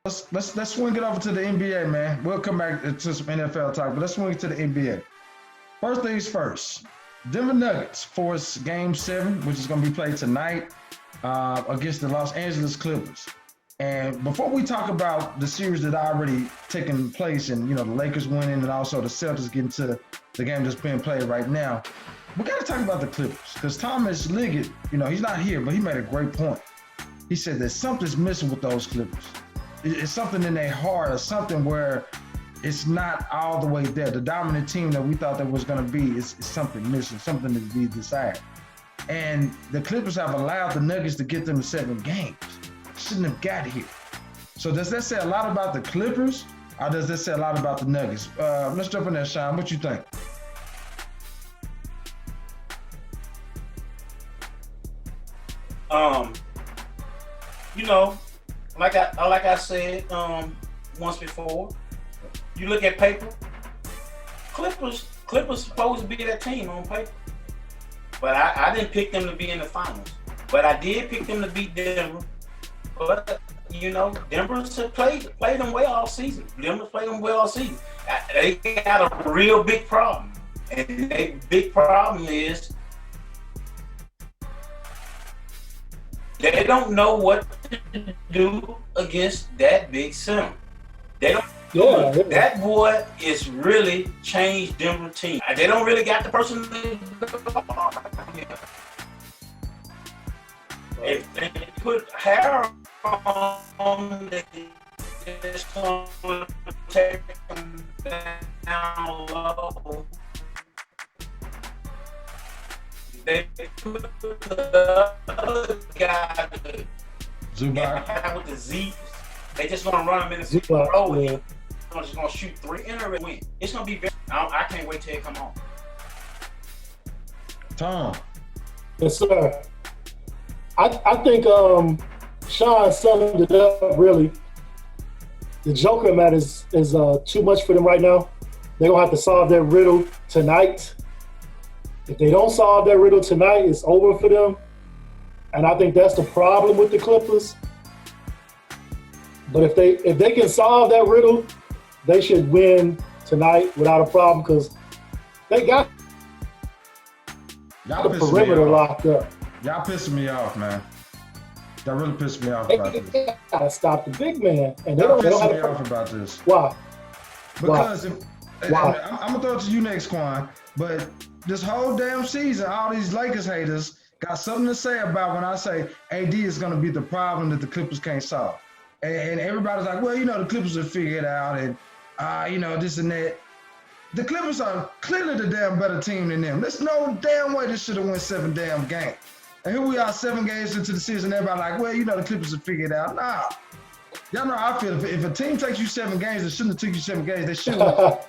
let's swing it over to the NBA, man. We'll come back to some NFL talk, but let's swing it to the NBA. First things first. Denver Nuggets force Game 7, which is going to be played tonight against the Los Angeles Clippers. And before we talk about the series that already taken place and, the Lakers winning and also the Celtics getting to the game that's being played right now, we got to talk about the Clippers because Thomas Liggett, he's not here, but he made a great point. He said that something's missing with those Clippers. It's something in their heart or something where it's not all the way there. The dominant team that we thought that was going to be is something missing, something to be desired. And the Clippers have allowed the Nuggets to get them to 7 games. Shouldn't have got here. So does that say a lot about the Clippers or does that say a lot about the Nuggets? Let's jump in there, Sean. What you think? Like I said once before, you look at paper, Clippers supposed to be that team on paper. But I didn't pick them to be in the finals. But I did pick them to beat Denver. But Denver's played them well all season. Denver's played them well all season. They got a real big problem. And their big problem is they don't know what to do against that big center. They don't. Yeah. That boy is really changed Denver team. They don't really got the person. If they put Harrell on, they just gonna take him down low. They put the other guy Zubac with the Z. They just gonna run him in the row. Yeah. They're just gonna shoot 3 and win. It's gonna be very. I can't wait till it come on. Tom. Yes, sir. I think Sean summed it up really. The Joker, man, is too much for them right now. They're gonna have to solve their riddle tonight. If they don't solve that riddle tonight, it's over for them. And I think that's the problem with the Clippers. But if they can solve that riddle, they should win tonight without a problem because they got the perimeter locked up. Y'all pissing me off, man. That really pissed me off about this. They gotta stop the big man, and they Y'all don't pissing have me off about this. Why? Because Why? I'm gonna throw it to you next, Quan. But this whole damn season, all these Lakers haters got something to say about when I say AD is gonna be the problem that the Clippers can't solve. And everybody's like, well, the Clippers will figure it out, and this and that. The Clippers are clearly the damn better team than them. There's no damn way they should have won 7 damn games. And here we are 7 games into the season, everybody like, well, the Clippers will figure it out. Nah. Y'all know how I feel. If a team takes you 7 games, it shouldn't have took you 7 games. They should have.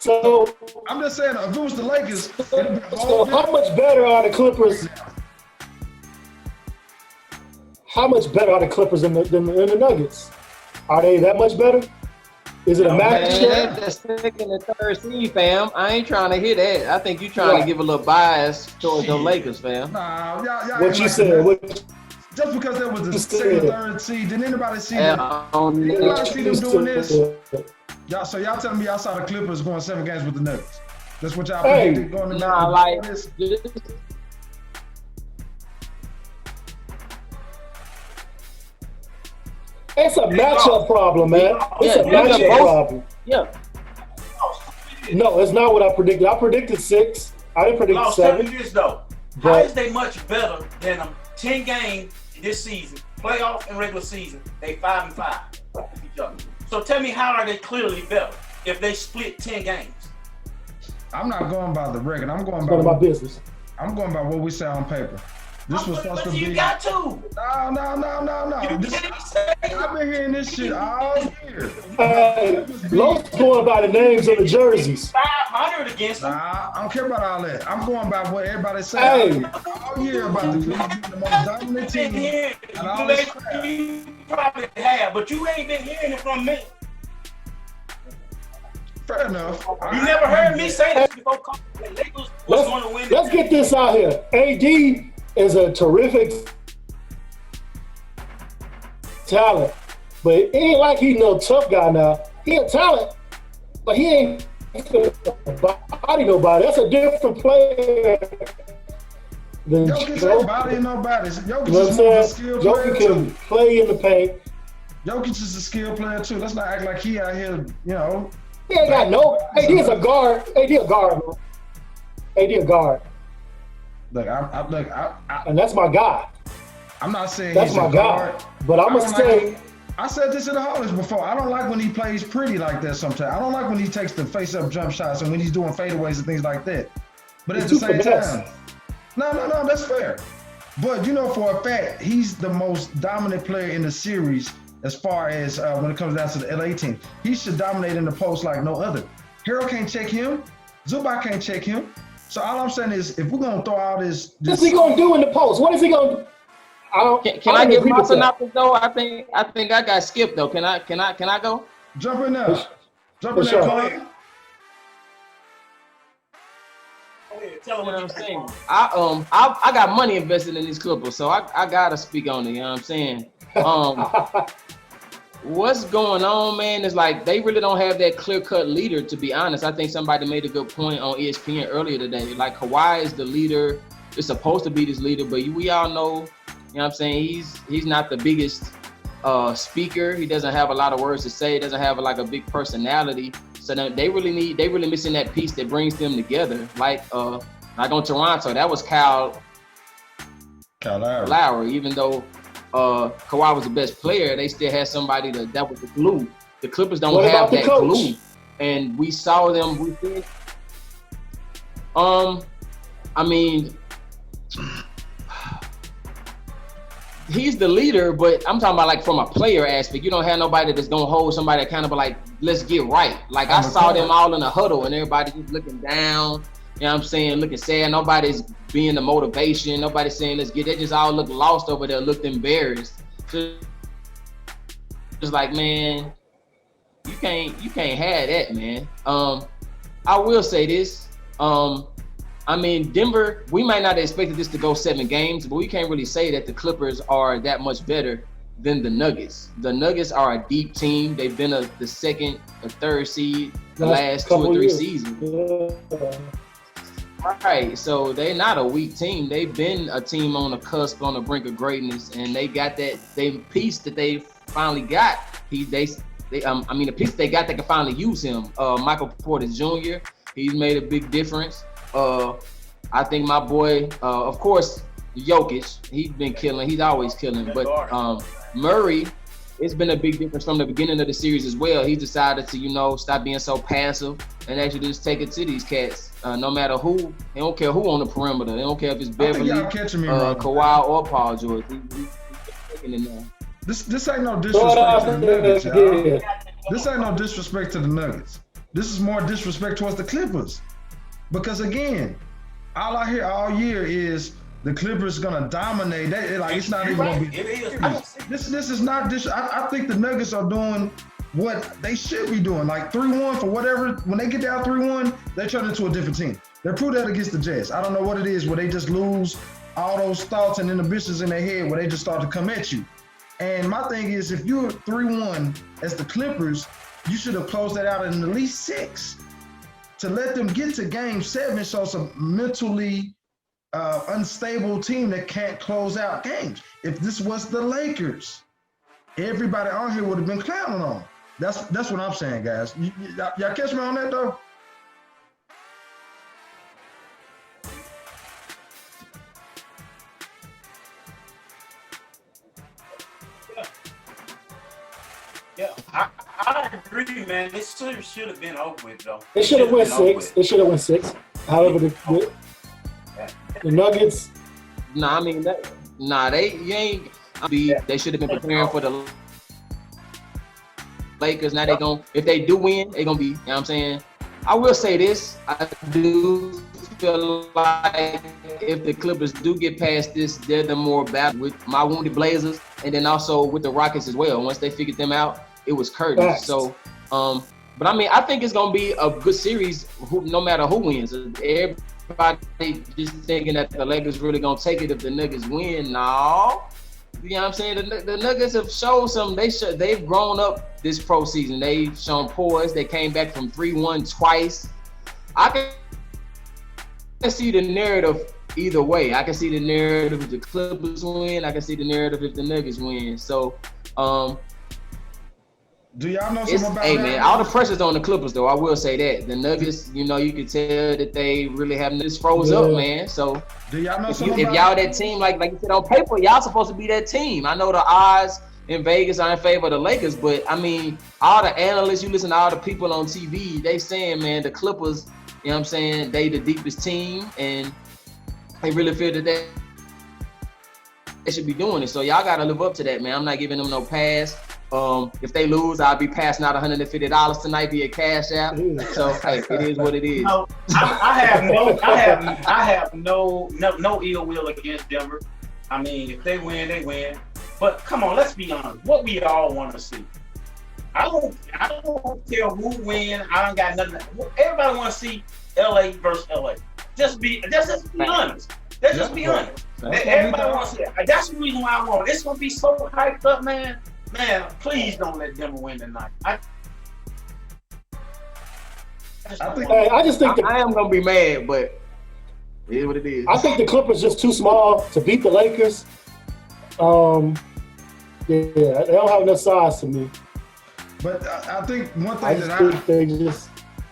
So I'm just saying, if it was the Lakers, so how much better are the Clippers? How much better are the Clippers than the Nuggets? Are they that much better? Is it a match? That's the second and third seed, fam. I ain't trying to hear that. I think you're trying to give a little bias towards the Lakers, fam. Nah, y'all what you said? Just because that was the second, third seed, didn't anybody see them? Anybody see them doing this? Y'all telling me y'all saw the Clippers going 7 games with the Nuggets? That's what y'all predicted going to this? It's a matchup problem, man. It's a matchup problem. Yeah. No, it's not what I predicted. I predicted 6. I didn't predict 7. Tell me this though. How is they much better than them 10 games this season, playoff and regular season? They 5-5 with each other. So tell me, how are they clearly better if they split 10 games? I'm not going by the record. I'm going by business. I'm going by what we say on paper. This was supposed to be. You got to. No. I've been hearing this shit all year. Lowe's going by the names of the jerseys. 500 against them. Nah, I don't care about all that. I'm going by what everybody said all year about the Clippers being the most dominant team. And all this crap. You probably have, but you ain't been hearing it from me. Fair enough. You never heard me say this before. The Lakers was going to win. Let's get this out here. AD is a terrific talent. But it ain't like he's no tough guy now. He a talent, but he ain't body nobody. That's a different player than Jokic ain't bodying nobody. Jokic You know is what I'm more of a saying? skill player Jokic can too. play in the paint. Jokic is a skill player too. Let's not act like he out here, you know. He ain't got no. AD is a guard. AD a guard, man. AD a guard, Look, and that's my guy. I'm not saying That's he's my a guard. guy. But I'm I gonna don't say, like I said this in the Hollies before. I don't like when he plays pretty like that sometimes. I don't like when he takes the face-up jump shots and when he's doing fadeaways and things like that. But at He's the too same finesse. time, no, that's fair. But you know for a fact, he's the most dominant player in the series as far as when it comes down to the LA team. He should dominate in the post like no other. Hero can't check him. Zubac can't check him. So all I'm saying is, if we're gonna throw all this, what's he gonna do in the post? What is he gonna do? Can I don't give agree my with that. synopsis though? I think I got skipped though. Can I go? jump in there, jump in For there, sure. Corey. Go ahead, tell You them know what what you I'm think. saying? I got money invested in these Clippers, so I gotta speak on it. You know what I'm saying? What's going on, man, is like they really don't have that clear-cut leader, to be honest. I think somebody made a good point on ESPN earlier today. Like Kawhi is the leader, is supposed to be this leader, but we all know, you know what I'm saying, he's not the biggest speaker. He doesn't have a lot of words to say, doesn't have like a big personality. So they really missing that piece that brings them together. Like on Toronto, that was Kyle Lowry, even though Kawhi was the best player, they still had somebody that was the glue. The Clippers don't What have about the that coach? glue, and we saw them. I mean, he's the leader, but I'm talking about like from a player aspect. You don't have nobody that's gonna hold somebody accountable. Like, let's get right. Like I saw them all in a huddle, and everybody just looking down. You know what I'm saying? Looking sad. Nobody's being the motivation. Nobody's saying let's get. They just all look lost over there, looked embarrassed. So it's like, man, you can't have that, man. I will say this. I mean, Denver, we might not have expected this to go 7 games, but we can't really say that the Clippers are that much better than the Nuggets. The Nuggets are a deep team. They've been the second or third seed the last 2 or 3 years. seasons. Right, so they're not a weak team. They've been a team on the cusp, on the brink of greatness, and they got that piece that they finally got. The piece they got, they can finally use him. Michael Porter Jr., he's made a big difference. I think my boy, of course, Jokic, he's been killing. He's always killing. But Murray, it's been a big difference from the beginning of the series as well. He decided to, stop being so passive and actually just take it to these cats. No matter who, they don't care who on the perimeter. They don't care if it's Beverly, Kawhi, or Paul George. He's taking it now. This ain't no disrespect to the Nuggets, y'all. This ain't no disrespect to the Nuggets. This is more disrespect towards the Clippers. Because again, all I hear all year is the Clippers gonna dominate. It's not even gonna be. It is. This is not this. I think the Nuggets are doing what they should be doing. Like 3-1 for whatever. When they get down 3-1, they turn into a different team. They proved that against the Jets. I don't know what it is where they just lose all those thoughts and inhibitions in their head where they just start to come at you. And my thing is, if you're 3-1 as the Clippers, you should have closed that out in at least 6 to let them get to game 7. So it's a mentally unstable team that can't close out games. If this was the Lakers, everybody on here would have been clowning on. That's what I'm saying, guys. Y'all catch me on that though? Yeah, I agree, man. This series should have been over with, though. They should have won 6. They should have won 6. However, the Nuggets. They should have been preparing for the Lakers. Now if they do win, they're gonna be. You know what I'm saying? I will say this. I do feel like if the Clippers do get past this, they're the more battle with my wounded Blazers, and then also with the Rockets as well. Once they figured them out, it was curtains. Facts. So, but I think it's gonna be a good series, no matter who wins. Everybody just thinking that the Lakers really gonna take it if the Nuggets win. No, You know what I'm saying? The Nuggets have shown some. They've grown up this pro season. They've shown poise. They came back from 3-1 twice. I can see the narrative either way. I can see the narrative if the Clippers win. I can see the narrative if the Nuggets win. So, do y'all know something about hey, that? man, all the pressure's on the Clippers, though. I will say that. The Nuggets, you can tell that they really have this froze up, man. So, do y'all know if something about y'all that team, like you said on paper, y'all supposed to be that team. I know the odds in Vegas are in favor of the Lakers, but, I mean, all the analysts, you listen to all the people on TV, they saying, man, the Clippers, you know what I'm saying, they the deepest team, and they really feel that they should be doing it. So, y'all got to live up to that, man. I'm not giving them no pass. If they lose, I'll be passing out $150 tonight via Cash App. So hey, it is what it is. No, I have no ill will against Denver. I mean, if they win, they win. But come on, let's be honest. What we all want to see. I don't care who win. I don't got nothing. Everybody want to see LA versus LA. Just be honest. Let's just be honest. Everybody wants to see it. That's the reason why I want it. It's gonna be so hyped up, man. Man, please don't let Denver win tonight. I just think I am gonna be mad, but it is what it is. I think the Clippers just too small to beat the Lakers. They don't have enough size to me. But I think one thing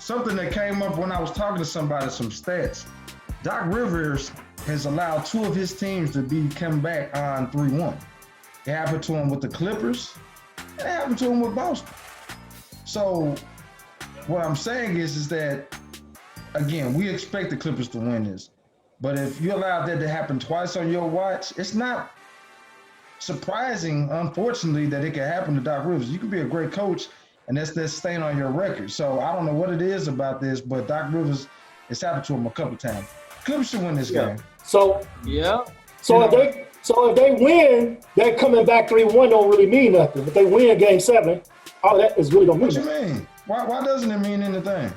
something that came up when I was talking to somebody, some stats. Doc Rivers has allowed 2 of his teams to come back on 3-1. It happened to him with the Clippers. It happened to him with Boston. So what I'm saying is that, again, we expect the Clippers to win this. But if you allow that to happen twice on your watch, it's not surprising, unfortunately, that it can happen to Doc Rivers. You can be a great coach, and that's staying on your record. So I don't know what it is about this, but Doc Rivers, it's happened to him a couple times. Clippers should win this game. So if they win, they're coming back 3-1 don't really mean nothing. If they win Game 7, all that is really don't mean nothing. What nothing. you mean? Why doesn't it mean anything?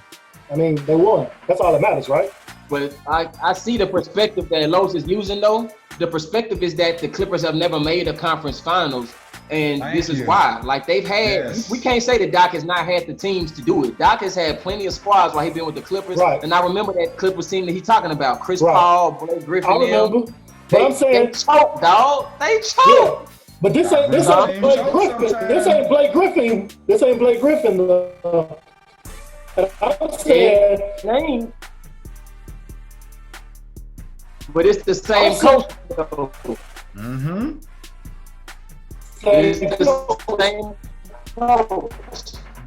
I mean, they won. That's all that matters, right? But I see the perspective that Los is using, though. The perspective is that the Clippers have never made a conference finals, and this is why. Like, they've had, we can't say that Doc has not had the teams to do it. Doc has had plenty of squads while he's been with the Clippers. Right. And I remember that Clippers team that he's talking about, Chris Paul, Blake Griffin. I remember. But I'm saying they choked, dog. They choked. Yeah. But this ain't Blake Griffin. This ain't Blake Griffin. This ain't Blake Griffin. I'm saying, but it's the same coach. Mm-hmm. It's the same coach.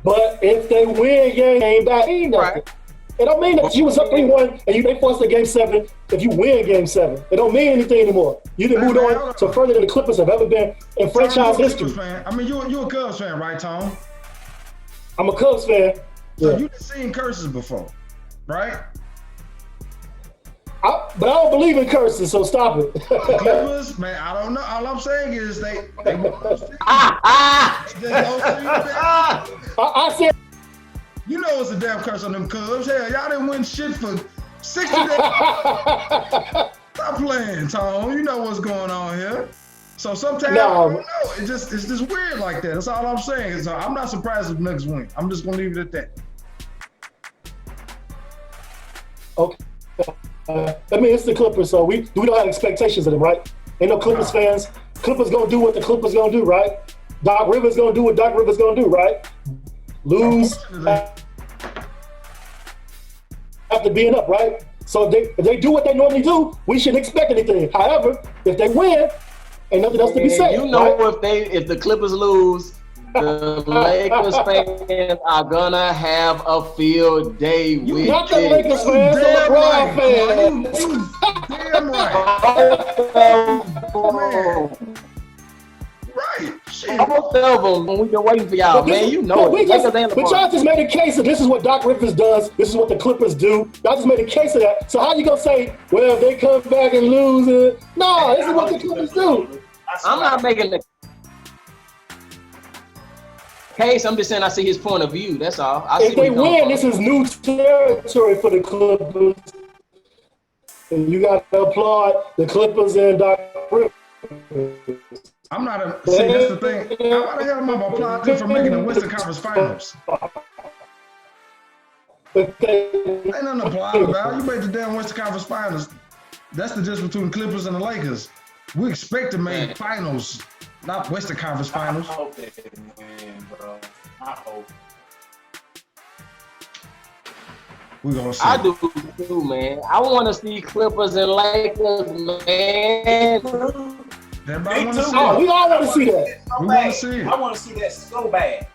But if they win game back, ain't nothing. Right. It don't mean that you was up 3-1 and they forced a Game 7 if you win Game 7. It don't mean anything anymore. You didn't move on to further than the Clippers have ever been in franchise history. I mean, you a Cubs fan, right, Tom? I'm a Cubs fan. So you've seen curses before, right? But I don't believe in curses, so stop it. Clippers, man, I don't know. All I'm saying is they I said, you know it's a damn curse on them Cubs. Hell, y'all didn't win shit for 60 days. Stop playing, Tom. You know what's going on here. So sometimes I don't know. It's just weird like that. That's all I'm saying. So I'm not surprised if Nuggets win. I'm just gonna leave it at that. Okay. I mean, it's the Clippers, so we don't have expectations of them, right? Ain't no Clippers fans. Clippers gonna do what the Clippers gonna do, right? Doc Rivers gonna do what Doc Rivers gonna do, right? Lose after being up, right? So if they do what they normally do, we shouldn't expect anything. However, if they win, ain't nothing else to be said. You know, right? if the Clippers lose, the Lakers fans are gonna have a field day with it. Not the Lakers fans, the LeBron fans. Damn right. Right. Shit. Both of them, when we've been waiting for y'all, man. You know it. But y'all just made a case that this is what Doc Rivers does. This is what the Clippers do. Y'all just made a case of that. So how you gonna say, well, if they come back and lose it? No, this is what the Clippers do. I'm not making the case. I'm just saying I see his point of view. That's all. If they win, this is new territory for the Clippers. And you got to applaud the Clippers and Doc Rivers. I'm not a. See, that's the thing. Why the hell am I applaud them for making the Western Conference Finals? Ain't nothing to applaud about. You made the damn Western Conference Finals. That's the difference between Clippers and the Lakers. We expect to make finals, not Western Conference Finals. I hope they can win, bro. I hope. We're gonna see. I do too, man. I want to see Clippers and Lakers, man. Everybody want to see Oh, we all want to see that. We want to see it. I want to see that so bad.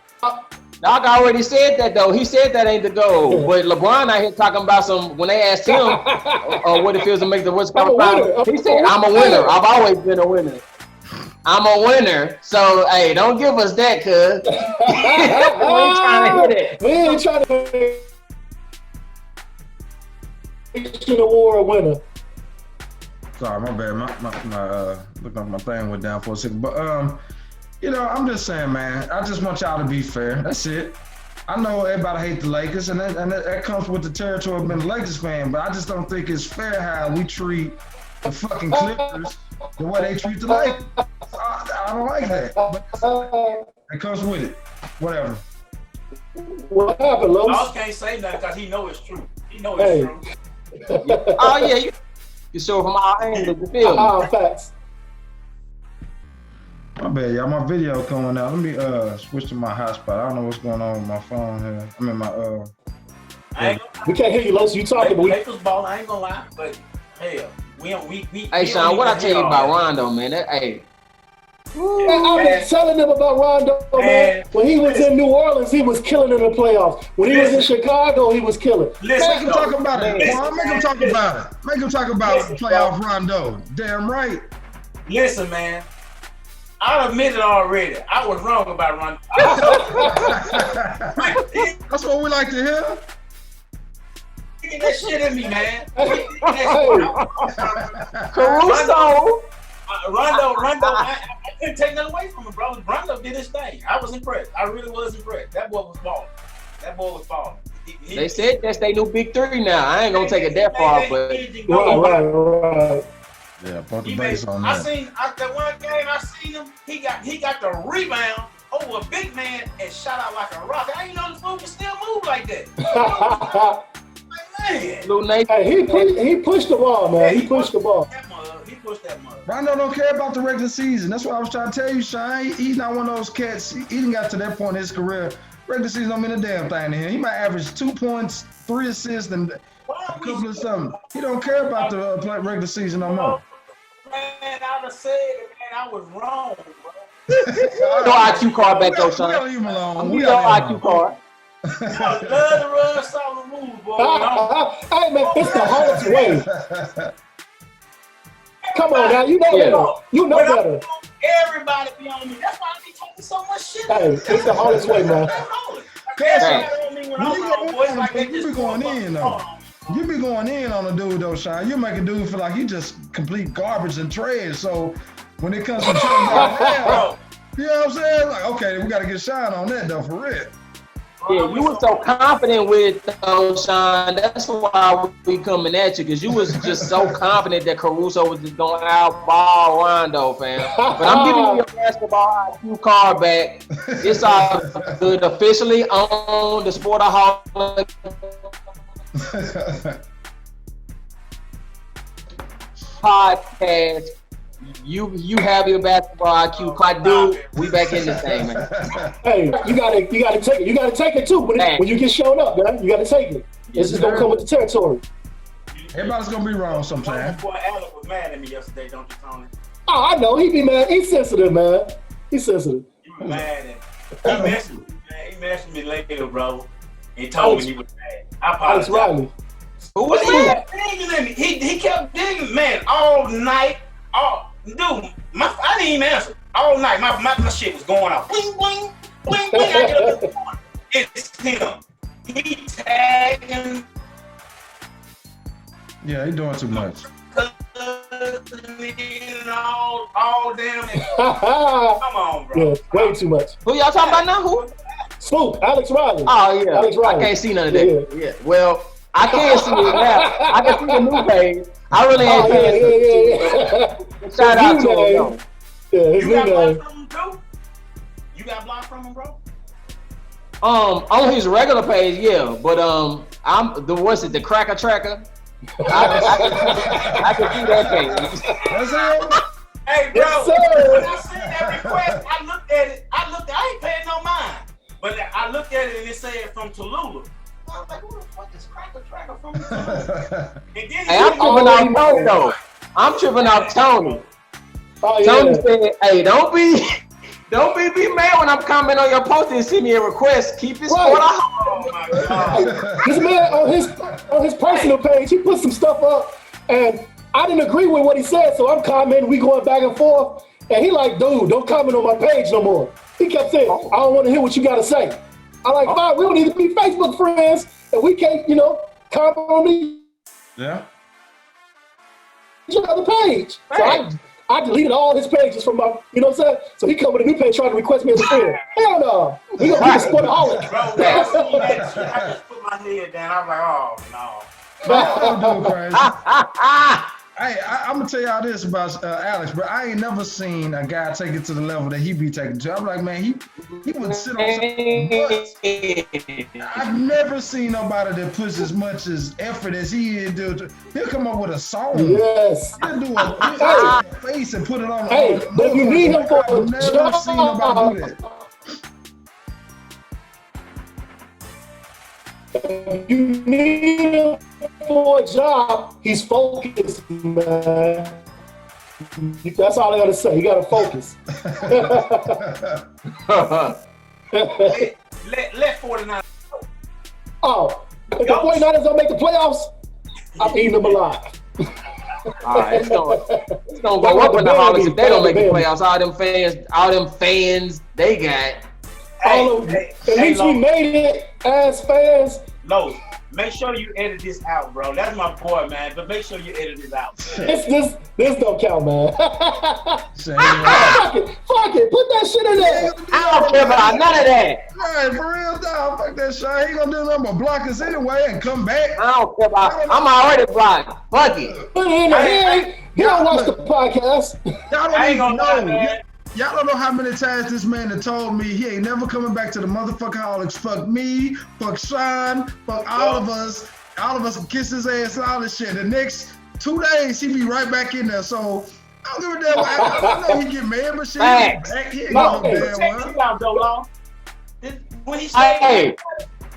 Doc already said that though. He said that ain't the goal. But LeBron out here talking about some. When they asked him what it feels to make the Western Conference Finals, he said, "I'm a winner. I've always been a winner. I'm a winner. So hey, don't give us that, cuz we ain't trying to hit it. We ain't trying to make the war a winner." Sorry, my bad. My look like my thing went down for a second. But you know, I'm just saying, man. I just want y'all to be fair. That's it. I know everybody hate the Lakers, and that comes with the territory of being a Lakers fan. But I just don't think it's fair how we treat the fucking Clippers the way they treat the Lakers. I don't like that. But it comes with it. Whatever. What happened, Los? Loss can't say nothing because he know it's true. He know it's true. Oh yeah, you show from our angles. You feel me? Facts. My bad, y'all. My video coming out. Let me switch to my hotspot. I don't know what's going on with my phone here. I mean my We can't hear you, Los. You talking, but we. Lakers ball. I ain't gonna lie, but hell, we. Hey, Sean, what I tell you about Rondo, man? Hey. I've been telling them about Rondo, man. When he was in New Orleans, he was killing in the playoffs. When he was in Chicago, he was killing. Make him talk about it. Well, make him talk about it. Make him talk about playoff Rondo. Damn right. Listen, man. I admit it already. I was wrong about Rondo. That's what we like to hear. Get that shit in me, man. Caruso. Rondo, I couldn't take nothing away from him, bro. Rondo did his thing. I was impressed. I really was impressed. That boy was balling. They said that's their new big three now. I ain't gonna take it that far, but Right. Yeah, put the base on that. That one game I seen him, he got the rebound over a big man and shot out like a rock. I ain't know this fool can still move like that. Man. Lil Nate, Hey, he pushed the ball, man. He pushed the ball. He pushed that mother. Rondo don't care about the regular season. That's what I was trying to tell you, Sean. He's not one of those cats. He didn't got to that point in his career. Regular season don't mean a damn thing to him. He might average 2 points, 3 assists, and a couple of something. He don't care about the regular season no more. Man, I done said it, man. I was wrong, bro. no IQ card back though, son. We don't leave him alone. We don't IQ card. I love to run solid moves, boy. Hey, man, it's the hardest way. Come on now, you know better. You know better. Everybody be on me. That's why I be talking so much shit. Hey, it's the hardest way, man. You be going in though. You be going in on a dude though, Sean. You make a dude feel like he just complete garbage and trash. So when it comes to shutting down, you know what I'm saying? Like, okay, we got to get Sean on that though, for real. Yeah, you were so confident with Sean. That's why we coming at you, because you was just so confident that Caruso was just going to outball Rondo, fam. But I'm giving you your basketball IQ card back. It's all good. Officially on the Sportaholic podcast. You have your basketball IQ card, dude. We back in this thing, man. Hey, you gotta take it. You gotta take it too when you get shown up, man. You gotta take it. This is gonna come with the territory. Everybody's gonna be wrong sometime. Boy, Alec was mad at me yesterday, don't you, Tony? Oh, I know. He be mad. He's sensitive, man. He's sensitive. You were mad at me. He messed with me, man. He messed with me later, bro. He told me he was mad. I apologize. Alex Riley. Who was that? He kept digging, man, all night. Dude, I didn't even answer. All night, my shit was going off. Bling, bling, bling, bling. I get up in the morning. It's him. He tagging. Yeah, he doing too much. All damn. Come on, bro. Yeah, way too much. Who y'all talking about now? Who? Swoop, Alex Riley. Oh, yeah. Alex Riley. I can't see none of that. Yeah. Well, I can't see it now. I can see the new page. I really ain't paying attention. Shout out to him, though. Yeah, his You got new blocked name. from him too? You got blocked from him, bro? On his regular page, yeah, but I'm the Cracker Tracker. I can see that page. That's it. Hey, bro, Yes, sir. when I seen that request, I looked at it. I ain't paying no mind. But I looked at it and it said from Tallulah. I was like, who the fuck is Cracker Tracker from Tallulah? And then Hey, I'm tripping out Tony though. I'm tripping out Tony. Oh, yeah. Tony said, "Hey, don't be mad when I'm commenting on your post and send me a request. Keep it Right. sport out." Oh my God. This man on his personal page, he put some stuff up, and I didn't agree with what he said, so I'm commenting. We going back and forth, and he like, dude, don't comment on my page no more. He kept saying, I don't want to hear what you got to say. I'm like, fine, we don't need to be Facebook friends, and we can't, comment on Yeah. each other page. So I deleted all his pages from my, you know what I'm saying? So he come with a new page trying to request me as a friend. Hell no. We gonna be a sportaholic. Bro, when I seen that shit, I just put my head down. I'm like, oh no. Man, I'm doing crazy. Hey, I'm gonna tell y'all this about Alex, bro. I ain't never seen a guy take it to the level that he be taking to. I'm like, man, he would sit on some nuts. I've never seen nobody that puts as much as effort as he do. He'll come up with a song. Yes. He'll do a face and put it on. Hey, but if you need him for a I've never seen nobody do job, that. if you need him for a job, he's focused, man. That's all I gotta say. You gotta focus. Let 49. Oh, if the 49ers don't make the playoffs, I'm eating them alive. All right, it's gonna go up in the Hawks if they don't make the playoffs. All them fans, they got. At least we made it as fans. No, make sure you edit this out, bro. That's my boy, man. But make sure you edit this out. This don't count, man. Say, Fuck it. Put that shit in there. I don't care about none of that. Hey, for real, dog. Fuck that shit. He ain't gonna do nothing but block us anyway and come back. I don't care about. I'm already blocked. Fuck it. Put it in there. He don't watch the podcast. Y'all don't I ain't even gonna lie, know. man. Y'all don't know how many times this man has told me he ain't never coming back to the motherfucking Holics. Fuck me, fuck Sean, fuck all of us. All of us can kiss his ass and all this shit. The next 2 days, he be right back in there. So I don't give a damn. I know he get mad, but shit, he ain't No, no damn Check well. this out, though, Law. When he said, Hey,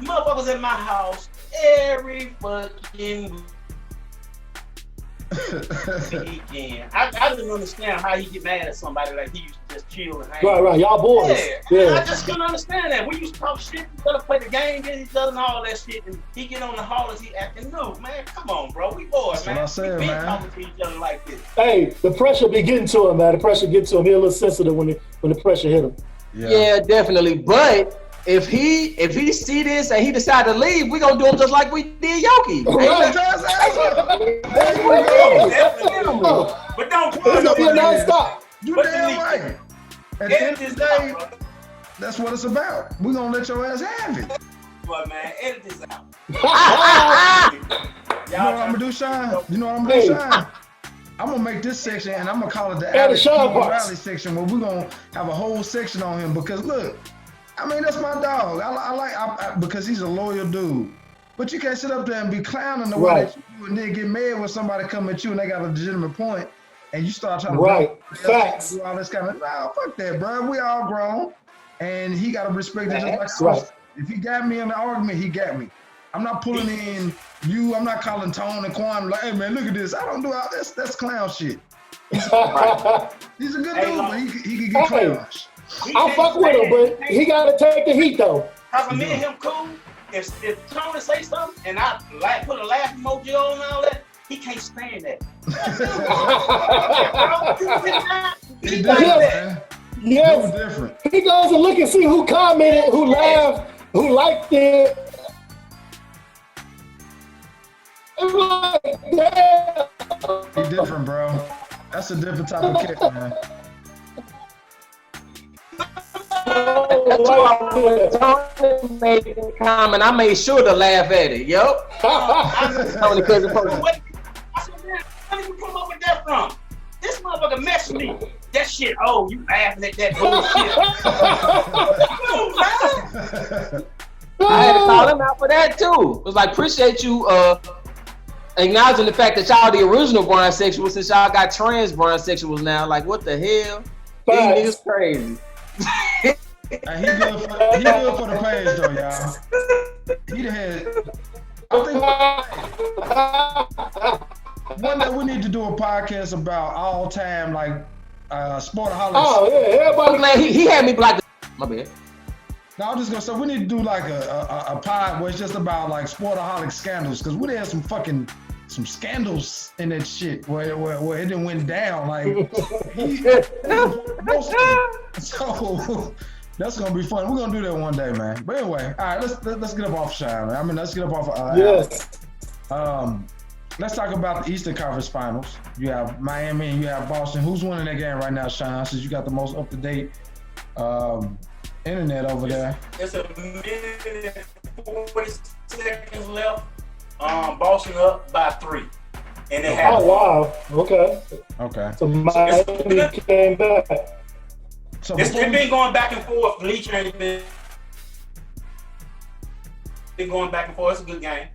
motherfuckers at my house every fucking weekend. I didn't understand how he get mad at somebody like he used to just chill and hang. Right. Y'all boys. Yeah. I just couldn't understand that. We used to talk shit, we gotta play the game, then he does all that shit, and he get on the Hallers, he acting new. Man, come on, bro. We boys, That's man. what I said, we been man. talking to each other like this. Hey, the pressure be getting to him, man. The pressure get to him. He a little sensitive when the pressure hit him. yeah, definitely. But if he see this and he decide to leave, we gonna do him just like we did Yoki. Right. Definitely. But don't It's gonna be a non-stop. You But damn delete right. At the end edit of this the day, out, bro. that's what it's about. We gonna let your ass have it. But man, edit this out. You know what I'm gonna do, Sean? You know what I'm gonna do, Sean? I'm gonna make this section and I'm gonna call it the Alex Sean Keaton parts. Rally section, where we're gonna have a whole section on him because look, I mean that's my dog. I because he's a loyal dude. But you can't sit up there and be clowning the way that you do and then get mad when somebody come at you and they got a legitimate point and you start trying to Facts. do all this kind of fuck that, bro. We all grown and he gotta respect it just like That's I was. right. If he got me in the argument, he got me. I'm not pulling in you. I'm not calling Tone and Quan like, hey man, look at this. I don't do all this. That's clown shit. He's a good dude, but he can get clownish. I'll fuck with him, but he gotta take the heat though. Cause me and him cool. If Tony say something and I like put a laugh emoji on and all that, he can't stand that. He like different, that. man. Yes. No different. He goes and look and see who commented, who laughed, who liked it. I'm like, damn. He different, bro. That's a different type of cat, man. That's why Tony made the comment. I made sure to laugh at it. Yup. Tony cousin. I said, man, where did you come up with that from? This motherfucker messed me. That shit, oh, you laughing at that bullshit. I had to call him out for that too. It was like, appreciate you acknowledging the fact that y'all the original bisexuals since y'all got trans bisexuals now. Like, what the hell? These niggas crazy. He good for the page though, y'all. He the head. I think one day we need to do a podcast about all time like sportaholics. Oh yeah, everybody. I'm glad he had me block. My bad. No, I'm just gonna say we need to do like a pod where it's just about like sportaholic scandals because we had some scandals in that shit where it didn't went down like so that's gonna be fun. We're gonna do that one day, man. But anyway, all right, let's get up off Shine, man. I mean, let's get up off. Yes. Let's talk about the Eastern Conference Finals. You have Miami and you have Boston. Who's winning that game right now, Sean? Since you got the most up to date internet over there. It's a minute and 40 seconds left. Boston up by 3. And they have. Oh wow. Okay. So Miami came back. So it's been going back and forth. Bleacher ain't been going back and forth. It's a good game.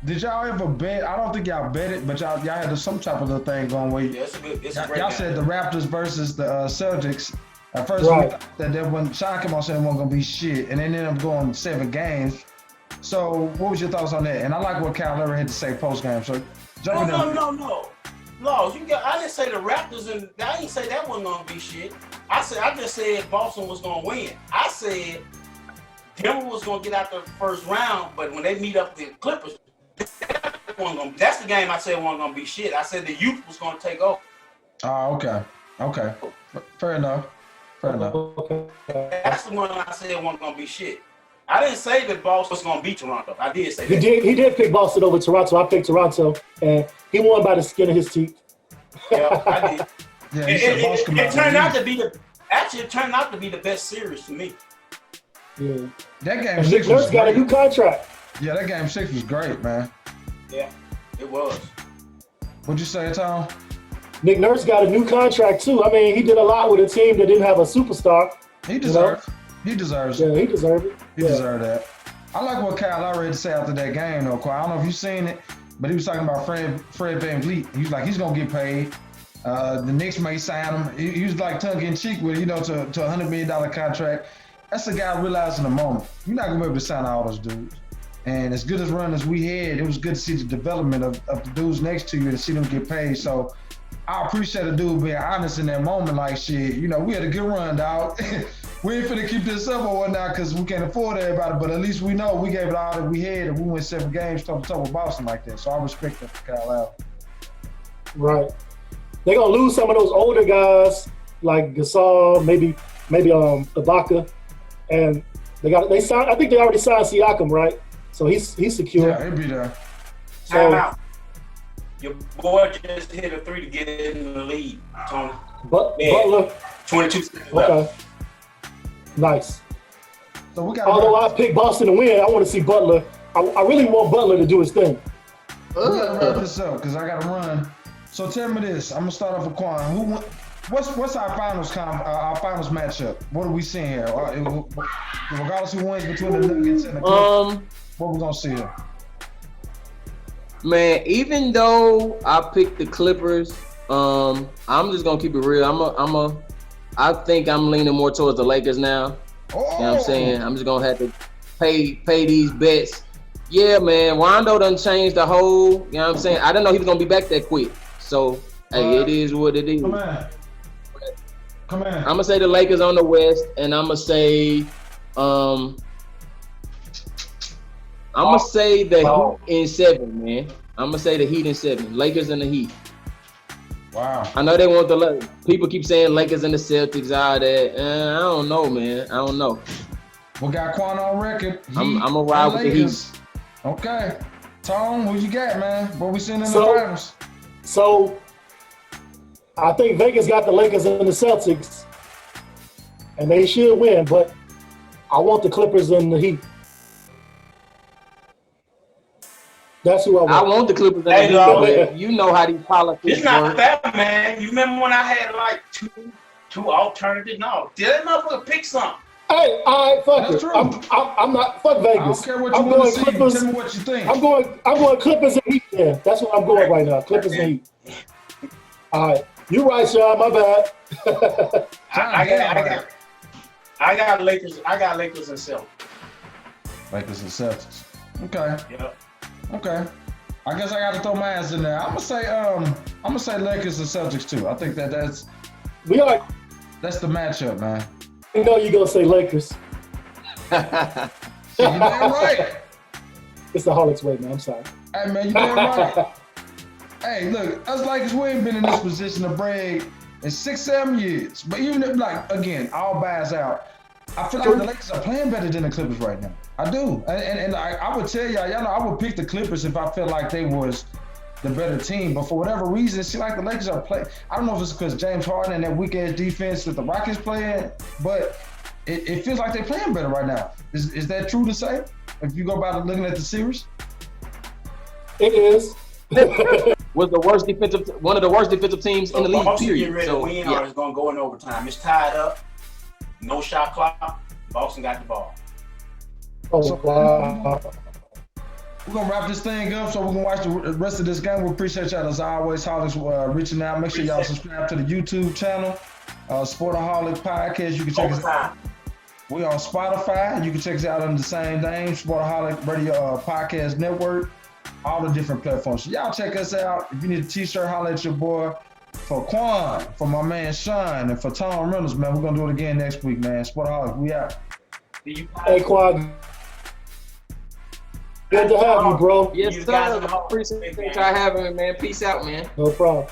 Did y'all ever bet? I don't think y'all bet it, but y'all had some type of little thing going where it's a great y'all game. said the Raptors versus the Celtics. At first, right. that when Sean came on saying it wasn't gonna be shit, and then ended up going 7 games. So, what was your thoughts on that? And I like what Kyle Lowry had to say post game. So, No. Laws, I didn't say the Raptors, and I didn't say that wasn't gonna be shit. I just said Boston was gonna win. I said Denver was gonna get out the first round, but when they meet up the Clippers, that's the game I said wasn't gonna be shit. I said the youth was gonna take over. Oh, okay. Fair enough. That's the one I said wasn't gonna be shit. I didn't say that Boston was gonna beat Toronto. I did say that. He did pick Boston over Toronto. I picked Toronto, and he won by the skin of his teeth. Yeah, I did. Yeah, it turned out to be the best series to me. Yeah. That game And 6 Nick was Nurse got a great. new contract. Yeah, that game 6 was great, man. Yeah, it was. What'd you say, Tom? Nick Nurse got a new contract too. I mean, he did a lot with a team that didn't have a superstar. He deserves it. Yeah, he deserved it. He deserved that. I like what Kyle Lowry had to say after that game, though. I don't know if you've seen it, but he was talking about Fred VanVleet. He was like, he's gonna get paid. The Knicks may sign him. He was like tongue in cheek with, to a $100 million contract. That's the guy realizing the moment. You're not gonna be able to sign all those dudes. And as good as run as we had, it was good to see the development of the dudes next to you to see them get paid. So I appreciate a dude being honest in that moment. Like, shit, we had a good run, dog. We ain't finna keep this up or whatnot because we can't afford everybody, but at least we know we gave it all that we had and we went 7 games toe to toe with Boston like that. So I respect that for Kyle Lowry. Right. They're gonna lose some of those older guys like Gasol, maybe Ibaka, and they signed. I think they already signed Siakam, right? So he's secure. Yeah, he'll be there. Time out. Your boy just hit a 3 to get in the lead, Tony. Butler. 22 seconds left. Okay. Nice. So we got. Although I picked Boston to win, I want to see Butler. I really want Butler to do his thing. We gotta wrap this up because I gotta run. So tell me this. I'm gonna start off with Quan. What's our finals matchup? What are we seeing here? Regardless who wins between the Nuggets and the Clippers, what we gonna see here? Man, even though I picked the Clippers, I'm just gonna keep it real. I think I'm leaning more towards the Lakers now. Oh. You know what I'm saying? I'm just gonna have to pay these bets. Yeah, man. Rondo done changed the whole. You know what I'm saying? I didn't know he was gonna be back that quick. So hey, it is what it is. Come on. I'm gonna say the Lakers on the West, and I'm gonna say the Heat in 7, man. I'm gonna say the Heat in 7. Lakers and the Heat. Wow. I know they want the people keep saying Lakers and the Celtics, all that. I don't know, man. I don't know. We got Quan on record. I'm gonna ride with the Heat. Okay. Tom, what you got, man? What we seeing in the finals? So I think Vegas got the Lakers and the Celtics, and they should win, but I want the Clippers and the Heat. That's who I want. I want the Clippers and the Heat, but you know how these politics It's not work. fair, man. You remember when I had like two alternatives. No, that motherfucker pick something. Hey, all right, fuck That's it. true. I'm not fuck Vegas. I don't care what you I'm want going to see. Clippers. Tell me what you think. I'm going Clippers and Heat. Yeah, that's what I'm going right now. Clippers and Heat. All right, you're right, Sean. My bad. I got Lakers. I got Lakers and Celtics. Lakers and Celtics. Okay. Yep. Okay. I guess I got to throw my ass in there. I'm gonna say Lakers and Celtics too. I think that's We are. the matchup, man. I know you're gonna say Lakers. You damn right. It's the Holics way, man. I'm sorry. Hey man, you damn right. Hey, look, us Lakers, we ain't been in this position to brag in 6-7 years. But even if, like, again, all bias out, I feel like the Lakers are playing better than the Clippers right now. I do. And I would tell y'all know, I would pick the Clippers if I felt like they was the better team. But for whatever reason, it seems like the Lakers are playing. I don't know if it's because James Harden and that weak-ass defense that the Rockets playing, but it feels like they're playing better right now. Is that true to say? If you go by looking at the series? It is. Was one of the worst defensive teams in the league. Boston Period. getting ready So to win, yeah. or it's gonna go in overtime. It's tied up. No shot clock. Boston got the ball. Oh, wow. We're going to wrap this thing up so we can watch the rest of this game. We appreciate y'all as always. Holics reaching out. Make sure y'all subscribe to the YouTube channel, Sportaholic Podcast. You can check us out. We on Spotify. You can check us out under the same name, Sportaholic Radio Podcast Network. All the different platforms. So y'all check us out. If you need a t-shirt, holler at your boy. For Quan, for my man Sean, and for Tom Reynolds, man, we're going to do it again next week, man. Sportaholic, we out. Hey, Quan. Good to have you, bro. Yes, sir. Appreciate y'all having me, man. Peace out, man. No problem.